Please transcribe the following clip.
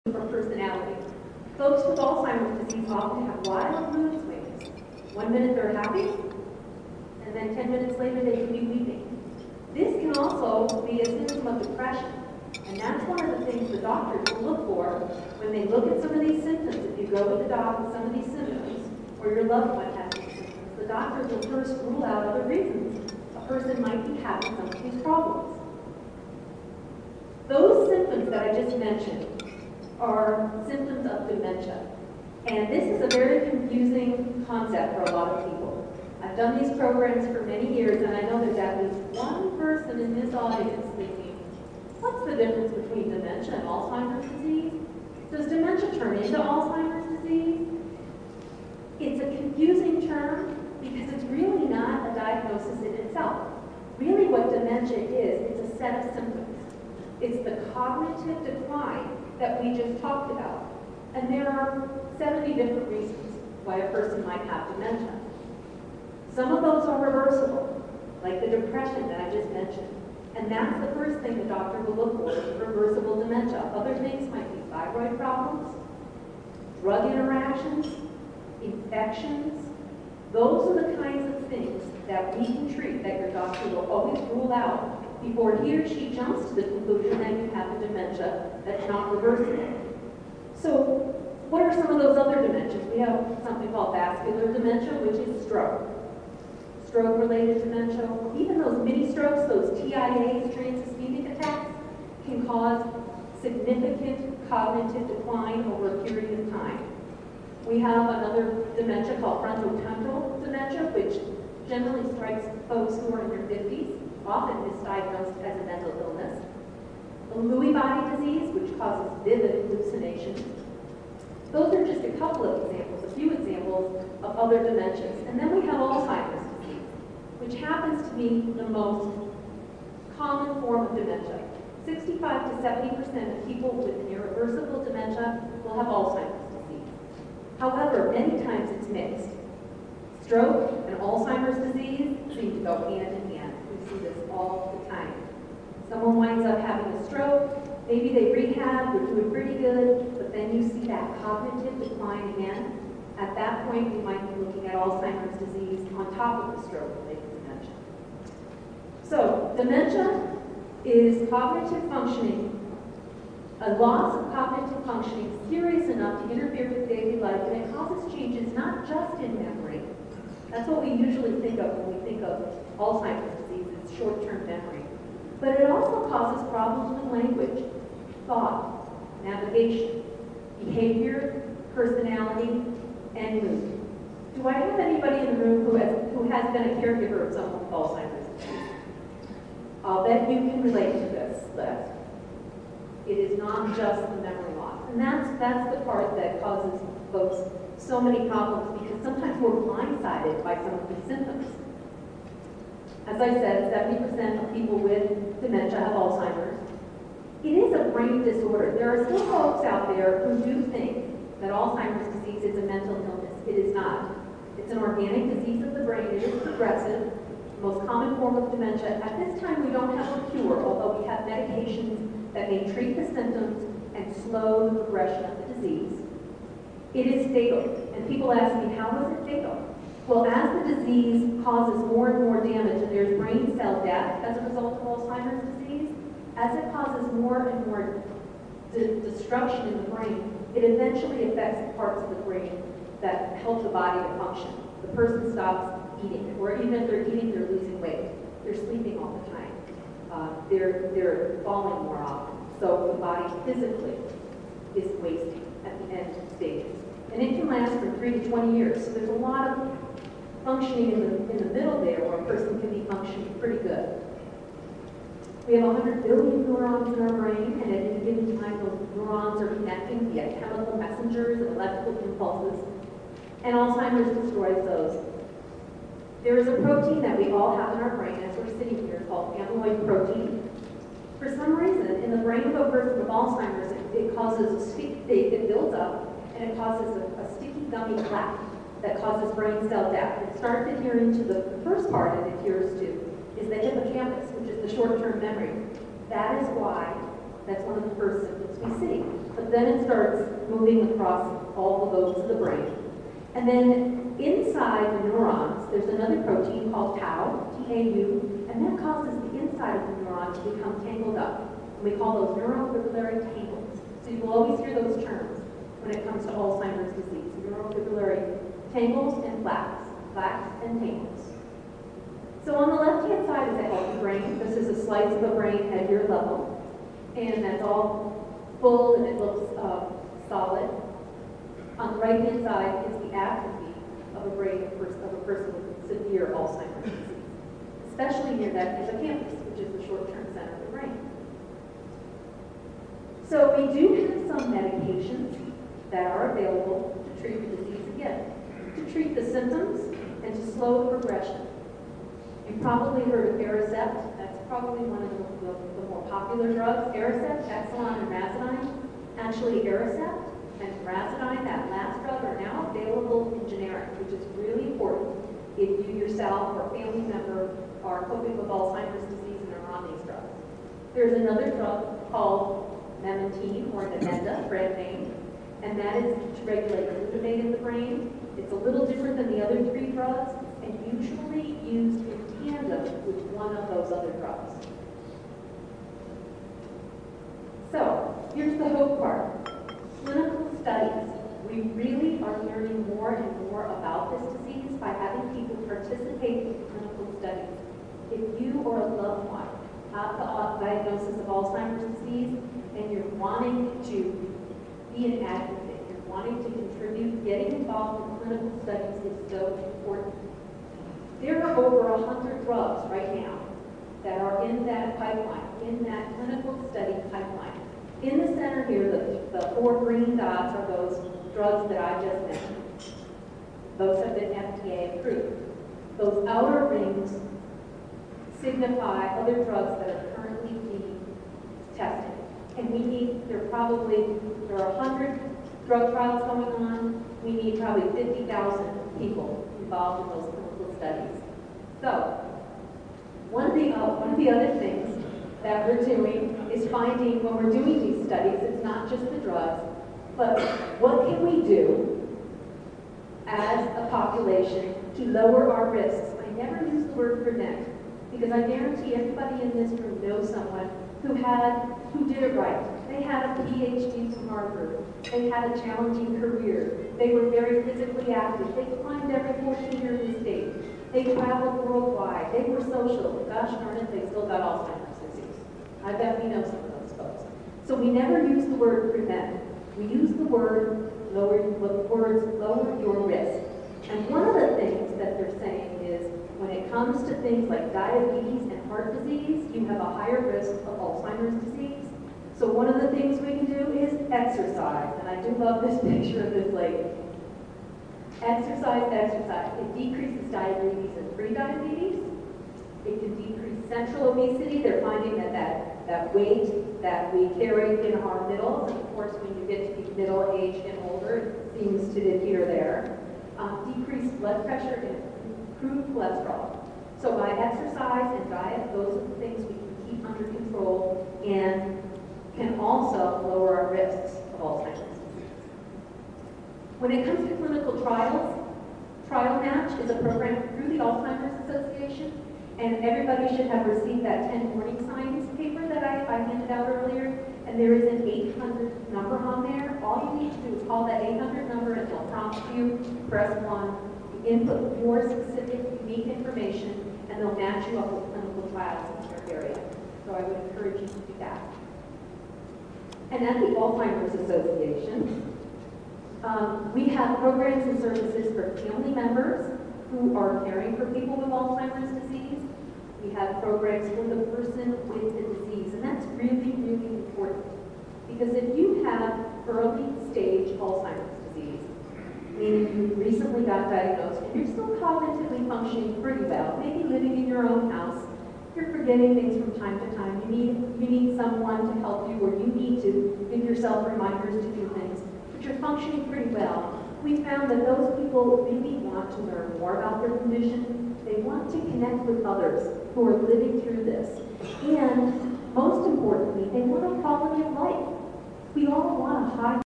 for personality. Folks with Alzheimer's disease often have wild mood swings. 1 minute they're happy, and then 10 minutes later they can be weeping. This can also be a symptom of depression, and that's one of the things the doctors will look for when they look at some of these symptoms. If you go to the doc with some of these symptoms, or your loved one has these symptoms, the doctors will first rule out other reasons a person might be having some of these problems. Those symptoms that I just mentioned are symptoms of dementia. And this is a very confusing concept for a lot of people. I've done these programs for many years, and I know there's at least one person in this audience thinking, what's the difference between dementia and Alzheimer's disease? Does dementia turn into Alzheimer's disease? It's a confusing term because it's really not a diagnosis in itself. Really what dementia is, it's a set of symptoms. It's the cognitive decline that we just talked about. And there are 70 different reasons why a person might have dementia. Some of those are reversible, like the depression that I just mentioned. And that's the first thing the doctor will look for, is reversible dementia. Other things might be thyroid problems, drug interactions, infections. Those are the kinds of things that we can treat, that your doctor will always rule out before he or she jumps to the conclusion that you have a dementia that's not reversible. So what are some of those other dementias? We have something called vascular dementia, which is stroke. Stroke-related dementia, even those mini strokes, those TIAs, transischemic attacks, can cause significant cognitive decline over a period of time. We have another dementia called frontotemporal dementia, which generally strikes folks who are in their 50s, often misdiagnosed as a mental illness. The Lewy body disease, which causes vivid hallucinations. Those are just a couple of examples, a few examples of other dementias. And then we have Alzheimer's disease, which happens to be the most common form of dementia. 65 to 70% of people with an irreversible dementia will have Alzheimer's disease. However, many times it's mixed. Stroke and Alzheimer's disease seem to go hand in hand. We see this all the time. Someone winds up having a stroke, maybe they rehab, they're doing pretty good, but then you see that cognitive decline again. At that point, we might be looking at Alzheimer's disease on top of the stroke-related dementia. So, dementia is cognitive functioning, a loss of cognitive functioning serious enough to interfere with daily life, and it causes changes not just in memory. That's what we usually think of when we think of Alzheimer's disease, it's short-term memory. But it also causes problems with language, thought, navigation, behavior, personality, and mood. Do I have anybody in the room who has been a caregiver of someone with Alzheimer's disease? I'll bet you can relate to this list. It is not just the memory loss. And that's the part that causes folks so many problems, because sometimes we're blindsided by some of these symptoms. As I said, 70% of people with dementia have Alzheimer's. It is a brain disorder. There are still folks out there who do think that Alzheimer's disease is a mental illness. It is not. It's an organic disease of the brain. It is progressive. The most common form of dementia. At this time, we don't have a cure, although we have medications that may treat the symptoms and slow the progression of the disease. It is fatal. And people ask me, how is it fatal? Well, as the disease causes more and more damage, and there's brain cell death as a result of Alzheimer's disease, as it causes more and more destruction in the brain, it eventually affects the parts of the brain that help the body to function. The person stops eating, or even if they're eating, they're losing weight. They're sleeping all the time. They're falling more often. So the body physically is wasting at the end stages. And it can last from 3 to 20 years. So there's a lot of functioning in the middle there where a person can be functioning pretty good. We have 100 billion neurons in our brain, and at any given time those neurons are connecting via chemical messengers and electrical impulses, and Alzheimer's destroys those. There is a protein that we all have in our brain as we're sitting here called amyloid protein. For some reason, in the brain of a person with Alzheimer's, it causes it builds up, and it causes a sticky gummy plaque that causes brain cell death. It starts adhering to the first part it adheres to is the hippocampus, which is the short-term memory. That is why that's one of the first symptoms we see. but then it starts moving across all the lobes of the brain. And then inside the neurons, there's another protein called tau, T-A-U, and that causes the inside of the neuron to become tangled up. And we call those neurofibrillary tangles. So you will always hear those terms when it comes to Alzheimer's disease, neurofibrillary tangles and plaques and tangles. So on the left-hand side is a healthy brain. This is a slice of a brain at your level, and that's all full and it looks solid. On the right-hand side is the atrophy of a brain of a person with severe Alzheimer's disease, especially near that hippocampus, which is the short-term center of the brain. So we do have some medications that are available to treat the disease again, to treat the symptoms and to slow the progression. You've probably heard of Aricept. That's probably one of the more popular drugs. Aricept, Exelon, and Razanine. Actually, Aricept and Razanine, that last drug, are now available in generic, which is really important if you yourself or family member are coping with Alzheimer's disease and are on these drugs. There's another drug called Memantine, or Namenda, brand name, and that is to regulate glutamate in the brain. It's a little different than the other three drugs, and usually used in tandem with one of those other drugs. So, here's the hope part. Clinical studies. We really are learning more and more about this disease by having people participate in clinical studies. If you or a loved one have the diagnosis of Alzheimer's disease and you're wanting to be an advocate, you're wanting to contribute, getting involved in clinical studies is so important. There are over 100 drugs right now that are in that pipeline, in that clinical study pipeline. In the center here, the 4 green dots are those drugs that I just mentioned. Those have been FDA approved. Those outer rings signify other drugs that are currently being tested. And we need, there are 100 drug trials going on. We need probably 50,000 people involved in those clinical studies. So, one of the other things that we're doing is finding, when we're doing these studies, it's not just the drugs, but what can we do as a population to lower our risks? I never use the word prevent, because I guarantee everybody in this room knows someone who did it right. They had a PhD from Harvard. They had a challenging career. They were very physically active. They climbed every 14-year state. They traveled worldwide. They were social. Gosh darn it, they still got Alzheimer's disease. I bet we know some of those folks. So we never use the word prevent. We use the words lower your risk. And one of the things that they're saying is, when it comes to things like diabetes and heart disease, you have a higher risk of Alzheimer's disease. So one of the things we can do is exercise. And I do love this picture of this lady. Exercise. It decreases diabetes and pre-diabetes. It can decrease central obesity. They're finding that weight that we carry in our middle, and of course when you get to be middle-aged and older, it seems to adhere there. Decrease blood pressure and improve cholesterol. So by exercise and diet, those are the things we can keep under control and can also lower our risks of Alzheimer's disease. When it comes to clinical trials, Trial Match is a program through the Alzheimer's Association, and everybody should have received that 10 warning signs paper that I handed out earlier, and there is an 800 number on there. All you need to do is call that 800 number and they'll prompt you, press 1, input your specific, unique information, and they'll match you up with clinical trials in your area. So I would encourage you to do that. And at the Alzheimer's Association, we have programs and services for family members who are caring for people with Alzheimer's disease. We have programs for the person with the disease, and that's really, really important. Because if you have early stage Alzheimer's disease, meaning you recently got diagnosed and you're still cognitively functioning pretty well, maybe living in your own house, you're forgetting things from time to time, you need someone to help you, or you need to give yourself reminders to do things, but you're functioning pretty well. We found that those people really want to learn more about their condition. They want to connect with others who are living through this. And most importantly, they want a quality of life. We all want a high